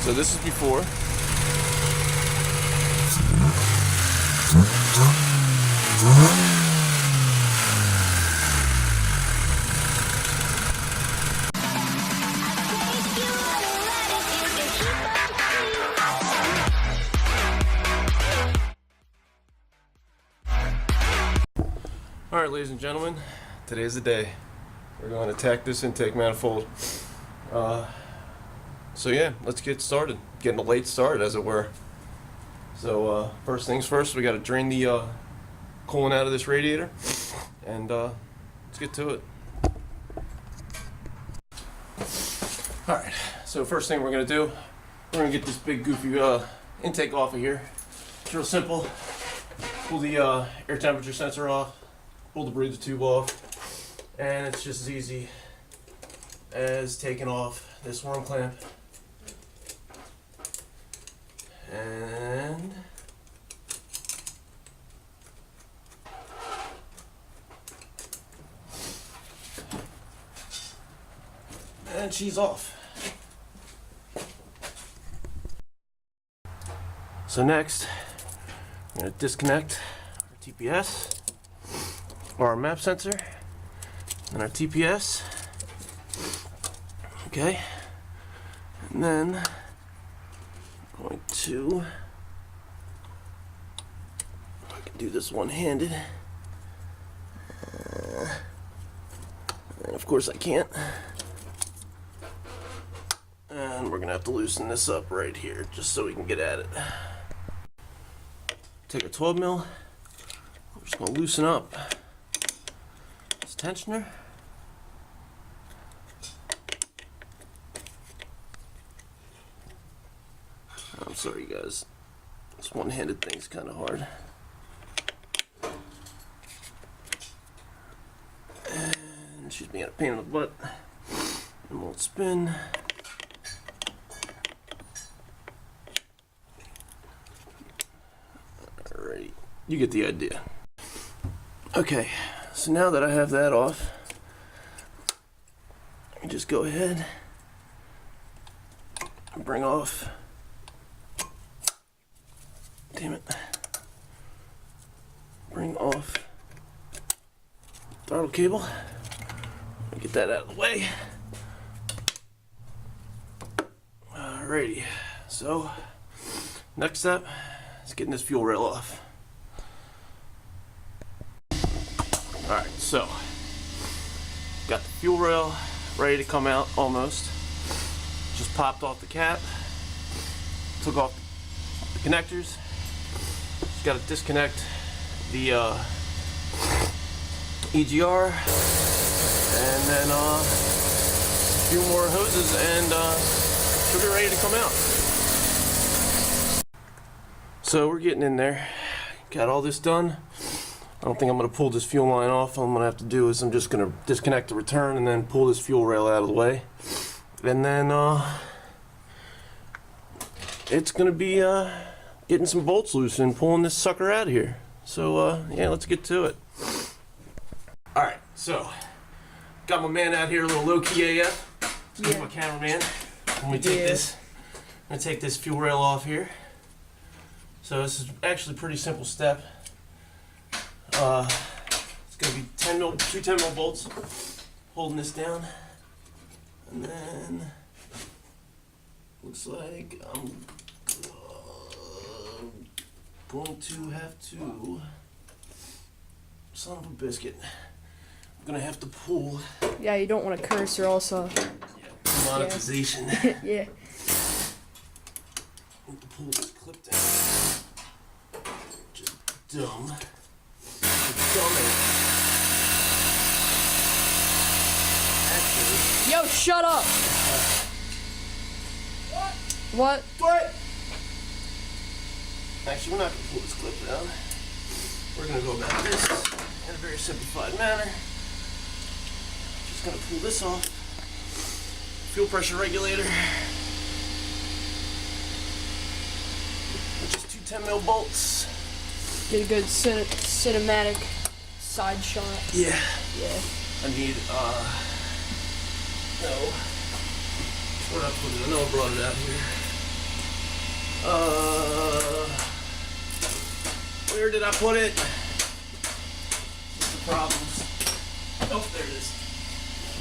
So this is before. Alright, ladies and gentlemen, today's the day. We're going to attack this intake manifold. So yeah, let's get started. Getting a late start, as it were. So first things first, we got to drain the coolant out of this radiator, and let's get to it. Alright, so first thing we're going to do, we're going to get this big goofy intake off of here. It's real simple. Pull the air temperature sensor off. Pull the breather tube off, and it's just as easy as taking off this worm clamp and she's off. So next, I'm going to disconnect our TPS, or our map sensor, and our TPS. Okay, and then I'm going to, I can do this one-handed, and of course I can't, and we're gonna have to loosen this up right here just so we can get at it. Take a 12 mil, we're just gonna loosen up tensioner. I'm sorry, you guys. This one-handed thing's kind of hard. And she's being a pain in the butt. And won't spin. Alrighty, you get the idea. Okay. So now that I have that off, I just go ahead and bring off, damn it, bring off throttle cable. Let me get that out of the way. Alrighty, so next step is getting this fuel rail off. Alright, so got the fuel rail ready to come out almost. Just popped off the cap, took off the connectors. Just got to disconnect the EGR, and then a few more hoses, and she'll be ready to come out. So we're getting in there. Got all this done. I don't think I'm going to pull this fuel line off. All I'm going to have to do is I'm just going to disconnect the return and then pull this fuel rail out of the way. And then it's going to be getting some bolts loose and pulling this sucker out of here. So yeah, let's get to it. Alright, so got my man out here, a little low-key AF. He's my cameraman. Let me take this. I'm going to take this fuel rail off here. So this is actually a pretty simple step. It's going to be 10 mil, two 10 mil bolts holding this down, and then looks like I'm going to have to, son of a biscuit, I'm going to have to pull. Yeah, you don't want to curse or also. Yeah, monetization. Yeah. I have to pull this clip down. Just dumb. Yo, shut up! What? What? Actually, we're not going to pull this clip down. We're going to go about this in a very simplified manner. Just going to pull this off. Fuel pressure regulator. With just two 10 mil bolts. Get a good cinematic side shot. Yeah. Yeah. I need, no. Where'd I put it? I know I brought it out here. Where did I put it? What's the problems? Oh, there it is.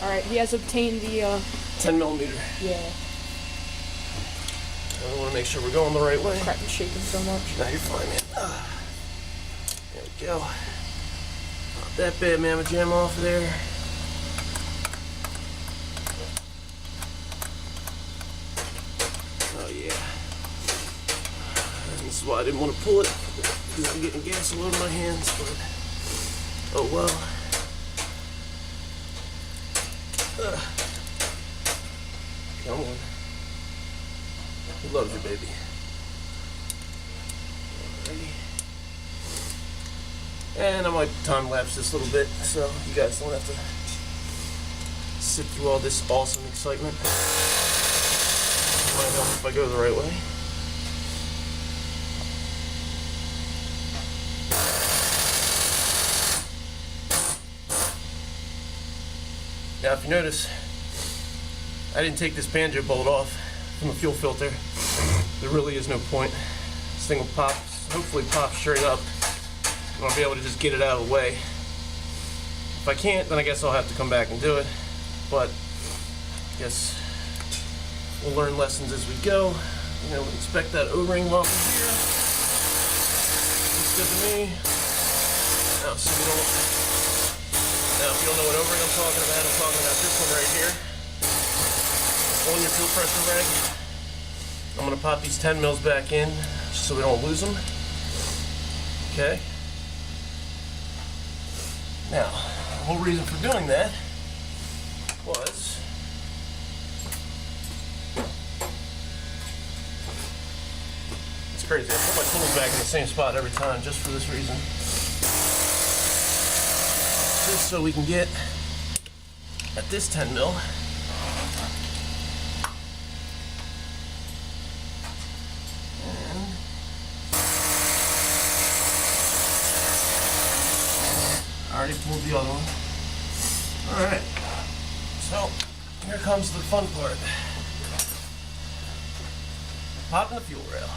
Alright, he has obtained the 10 millimeter. yeah. I want to make sure we're going the right way. Crap, is shaking so much. No, you're fine, man. There we go. Not that bad, Mamma Jam off of there. Oh, yeah. This is why I didn't want to pull it, because I'm getting gas all over my hands, but oh well. Come on. He loves you, baby. Alrighty. And I might time lapse this a little bit so you guys don't have to sit through all this awesome excitement. Might help if I go the right way. Now, if you notice, I didn't take this banjo bolt off from the fuel filter. There really is no point. This thing will pop, hopefully pop straight up, and I'll be able to just get it out of the way. If I can't, then I guess I'll have to come back and do it. But I guess we'll learn lessons as we go. You know, inspect that O-ring while we're here. Looks good to me. Now, so we don't. Now, if you don't know what O-ring I'm talking about this one right here. On your fuel pressure rag. I'm going to pop these 10 mils back in just so we don't lose them. Okay. Now, the whole reason for doing that was it's crazy. I put my tools back in the same spot every time just for this reason. Just so we can get at this 10 mil. I already pulled the other one. Alright, so here comes the fun part. Popping the fuel rail.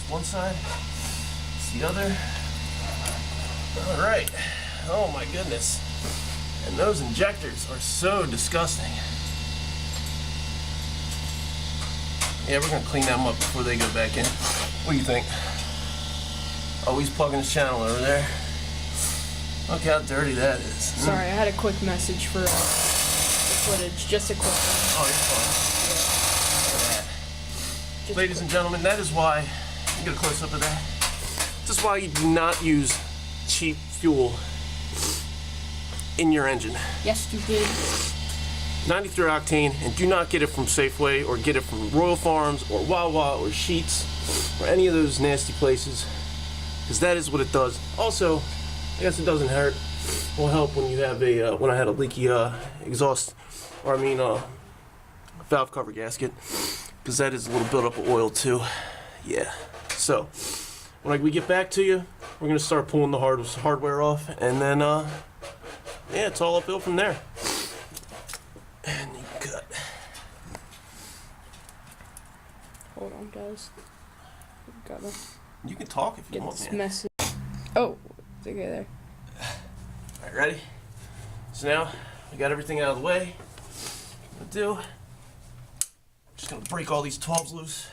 One side, it's the other. Alright, oh my goodness. And those injectors are so disgusting. Yeah, we're gonna clean them up before they go back in. What do you think? Oh, he's plugging his channel over there. Look how dirty that is. Sorry, I had a quick message for the footage. Just a quick one. Oh, you're fine. Yeah. Ladies and gentlemen, that is why, you get a close up of that. This is why you do not use cheap fuel in your engine. Yes, you did. 93 octane, and do not get it from Safeway or get it from Royal Farms or Wawa or Sheetz or any of those nasty places, because that is what it does. Also, I guess it doesn't hurt. It will help when you have a when I had a leaky exhaust, or I mean valve cover gasket, because that is a little buildup of oil too. Yeah. So when we get back to you, we're gonna start pulling the hardware off, and then yeah, it's all uphill from there. And you cut. Hold on, guys. Gotta You can talk if you get want, this man. message. Oh, it's okay there. Alright, ready? So now we got everything out of the way. What I'm gonna do, I'm just gonna break all these 12s loose.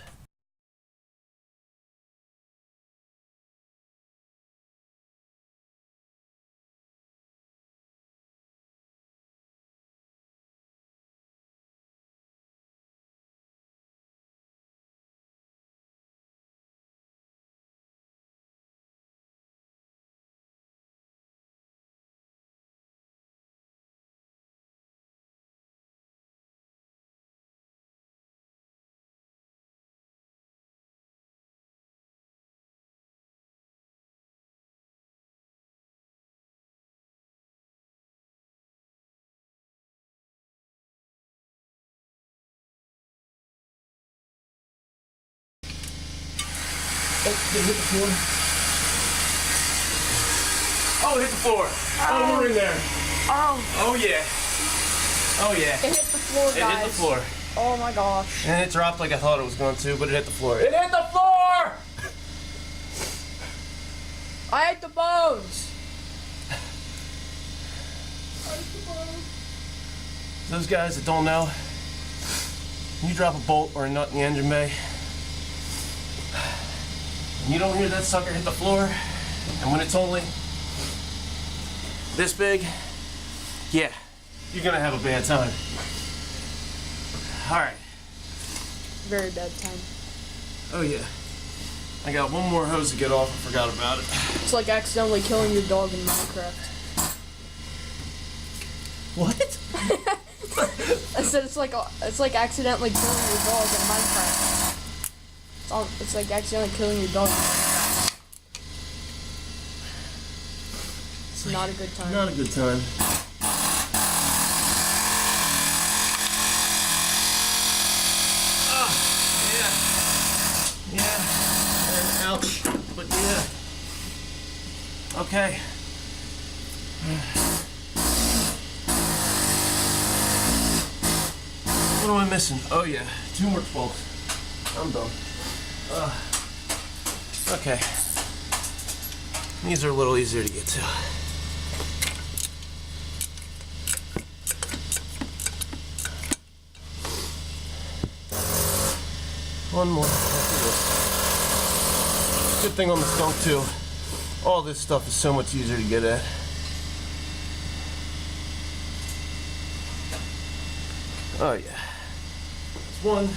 Oh, did it hit the floor? Oh, it hit the floor. Oh, we're in there. Oh! Oh yeah. Oh yeah. It hit the floor, guys. It hit the floor. Oh my gosh. And it dropped like I thought it was going to, but it hit the floor. It hit the floor! I ate the bones! Those guys that don't know, when you drop a bolt or a nut in the engine bay, and you don't hear that sucker hit the floor, and when it's only this big, yeah, you're gonna have a bad time. Alright. Very bad time. Oh yeah. I got one more hose to get off, I forgot about it. It's like accidentally killing your dog in Minecraft. What? I said it's like accidentally killing your dog in Minecraft. It's like accidentally killing your dog in Minecraft. It's not a good time. Not a good time. Yeah, and ouch, but yeah. Okay. What am I missing? Oh yeah, 2 more 12s. I'm done. Okay. These are a little easier to get to. One more. Good thing on the Skunk2, all this stuff is so much easier to get at. Oh yeah. There's one.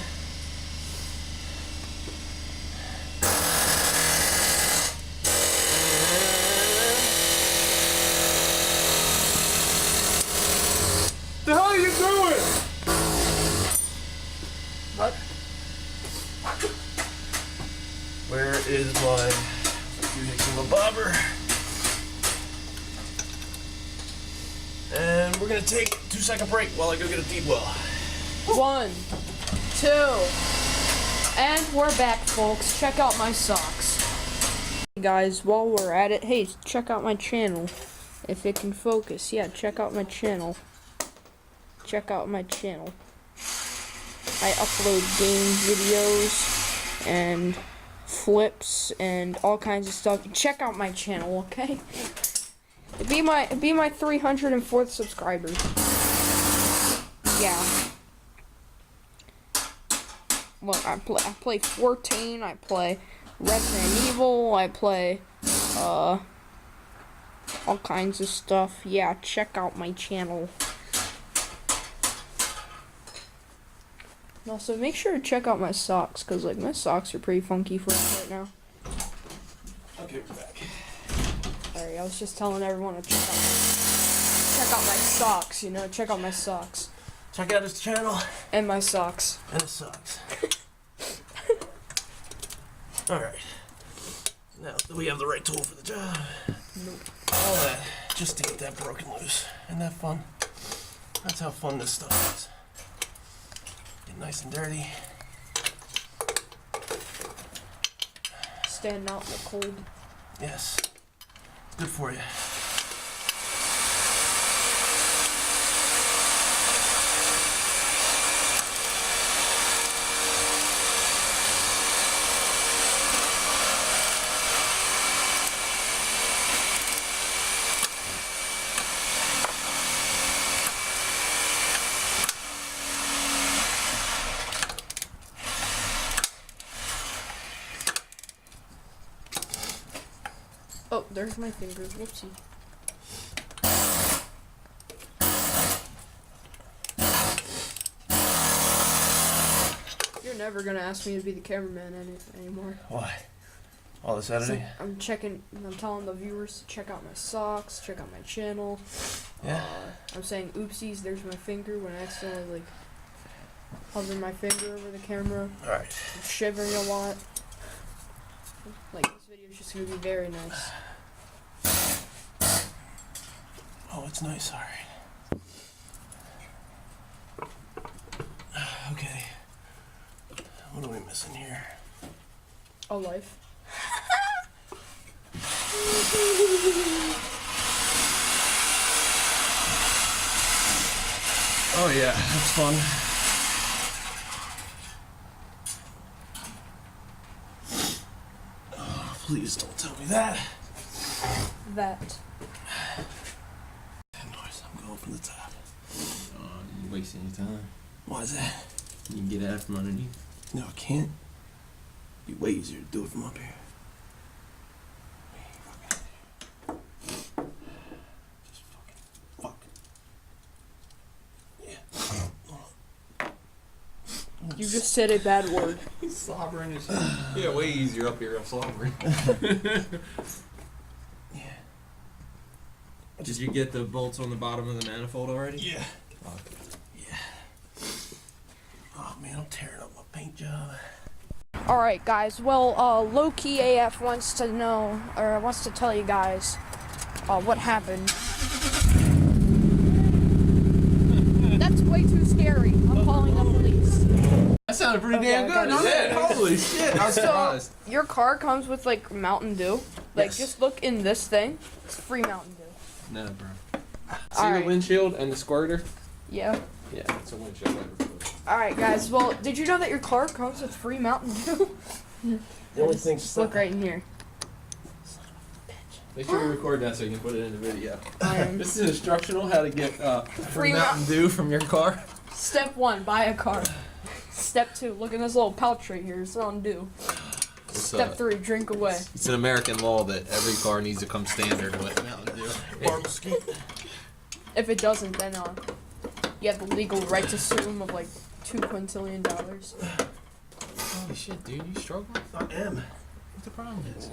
The hell are you doing? What? Where is my bobber? And we're gonna take a 2-second break while I go get a deep well. 1, 2, and we're back, folks. Check out my socks. Hey guys, while we're at it, hey, check out my channel. If it can focus, yeah, check out my channel. Check out my channel. I upload game videos and flips and all kinds of stuff. Check out my channel, okay? It'd be my 304th subscriber. Yeah. Look, I play 14. I play Resident Evil. I play all kinds of stuff. Yeah, check out my channel. And also, make sure to check out my socks, because, like, my socks are pretty funky for us right now. Okay, we're back. Sorry, I was just telling everyone to check out my socks, you know, check out my socks. Check out his channel. And my socks. And his socks. Alright. Now, do we have the right tool for the job? Nope. All that, just to get that broken loose. Isn't that fun? That's how fun this stuff is. Get nice and dirty. Stand out in the cold. Yes. Good for you. Oh, there's my fingers. Whoopsie. You're never gonna ask me to be the cameraman anymore. Why? All this editing? So I'm telling the viewers to check out my socks, check out my channel. Yeah. I'm saying oopsies, there's my finger when I accidentally, like, hover my finger over the camera. Alright. I'm shivering a lot. Like, this video is just gonna be very nice. Oh, it's nice, alright. Okay. What are we missing here? A life. Oh yeah, that's fun. Oh, please don't tell me that. That. Noise, I'm going from the top. You're wasting your time. Why is that? You can get out from underneath. No, I can't. It'd be way easier to do it from up here. Just fuck. Yeah. You just said a bad word. He's slobbering and shit. Yeah, way easier up here. I'm slobbering. Yeah. Did you get the bolts on the bottom of the manifold already? Yeah. Okay. Yeah. Oh man, I'm tearing up my paint job. Alright guys, well, Low-Key AF wants to know, or wants to tell you guys, what happened. That's way too scary. I'm calling the police. That sounded pretty damn good. Okay. Holy shit, I was So, surprised. your car comes with, like, Mountain Dew. Like, Yes. just look in this thing. It's free Mountain Dew. No, bro. See Alright. the windshield and the squirter? Yeah. Yeah, it's a windshield wiper. Alright guys, well, did you know that your car comes with free Mountain Dew? The only thing Just look right in here. Make sure you record that so you can put it in the video. Um, This is instructional how to get free Mountain Dew from your car. Step 1, buy a car. Step 2, look in this little pouch right here. It's Mountain Dew. Step 3, drink away. It's an American law that every car needs to come standard with Mountain Dew. If it doesn't, then you have the legal right to sue them of like $2 quintillion. Holy shit, dude, you struggling? I am. What the problem is?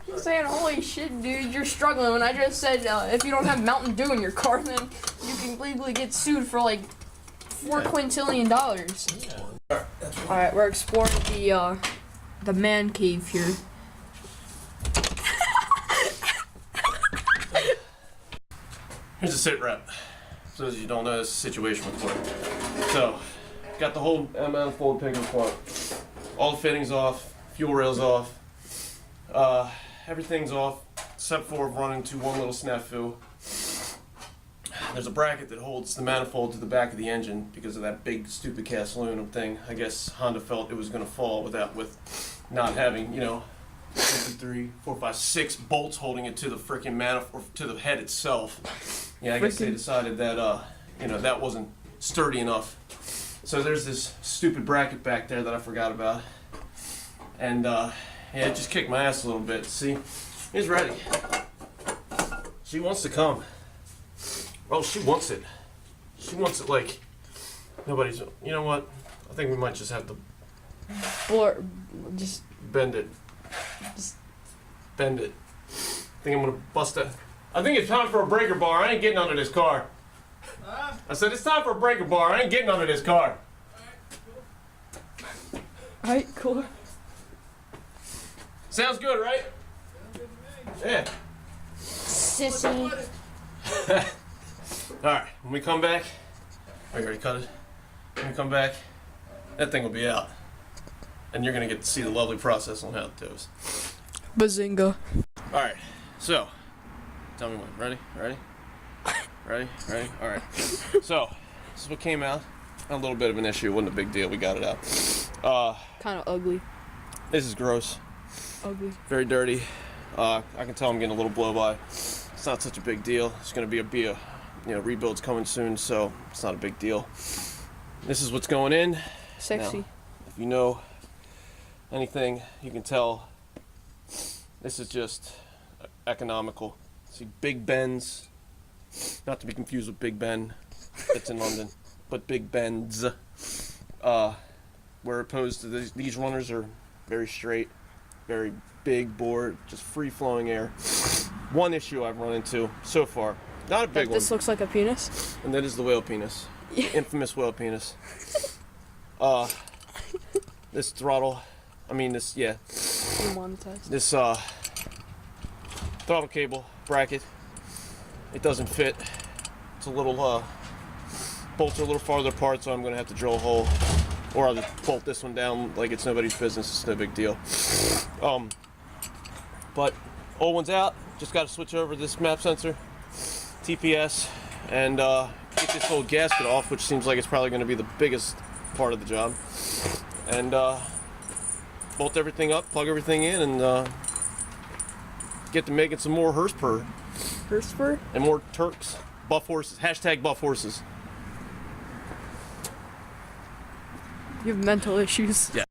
You're saying, holy shit, dude, you're struggling. When I just said if you don't have Mountain Dew in your car, then you can legally get sued for like $4 quintillion. Yeah. Alright, we're exploring the man cave here. Here's a sit rep. So as you don't know, this situation would work. So, got the whole manifold pig in front. All the fittings off, fuel rails off. Everything's off, except for running into one little snafu. There's a bracket that holds the manifold to the back of the engine because of that big stupid cast aluminum thing. I guess Honda felt it was going to fall with not having, 1, 2, 3, 4, 5, 6 bolts holding it to the freaking manifold, to the head itself. Yeah, I guess they decided that, that wasn't sturdy enough. So there's this stupid bracket back there that I forgot about. And, yeah, it just kicked my ass a little bit. See, he's ready. She wants to come. Well, she wants it. She wants it like nobody's. You know what? I think we might just have to Just bend it. Bend it. I think I'm gonna bust it. I think it's time for a breaker bar. I ain't getting under this car. I said it's time for a breaker bar. I ain't getting under this car. alright, cool. Sounds good, right? Yeah. Sissy. All right. When we come back, you already cut it. When we come back, that thing will be out, and you're gonna get to see the lovely process on how it goes. Bazinga. All right. So, tell me when. Ready? Ready? Ready? Ready? All right. So, this is what came out. A little bit of an issue. It wasn't a big deal. We got it out. Kind of ugly. This is gross. Ugly. Very dirty. I can tell I'm getting a little blow by. It's not such a big deal. It's going to be a rebuild's coming soon, so it's not a big deal. This is what's going in. Sexy. Now, if you know anything, you can tell this is just economical. See, Big Ben's, not to be confused with Big Ben, it's in London, but Big Ben's, where opposed to these runners are very straight, very big bore, just free-flowing air. One issue I've run into so far, not a big one, This looks like a penis. and that is the whale penis, infamous whale penis. This throttle, Demonetized. this throttle cable bracket, it doesn't fit. It's a little bolts are a little farther apart, so I'm gonna have to drill a hole, or I'll just bolt this one down like it's nobody's business. It's no big deal. But old one's out. Just got to switch over this map sensor, TPS, and get this whole gasket off, which seems like it's probably going to be the biggest part of the job. And bolt everything up, plug everything in, and get to making some more Hurstpur. Hurstpur? And more Turks. Buff horses. Hashtag buff horses. You have mental issues. Yeah.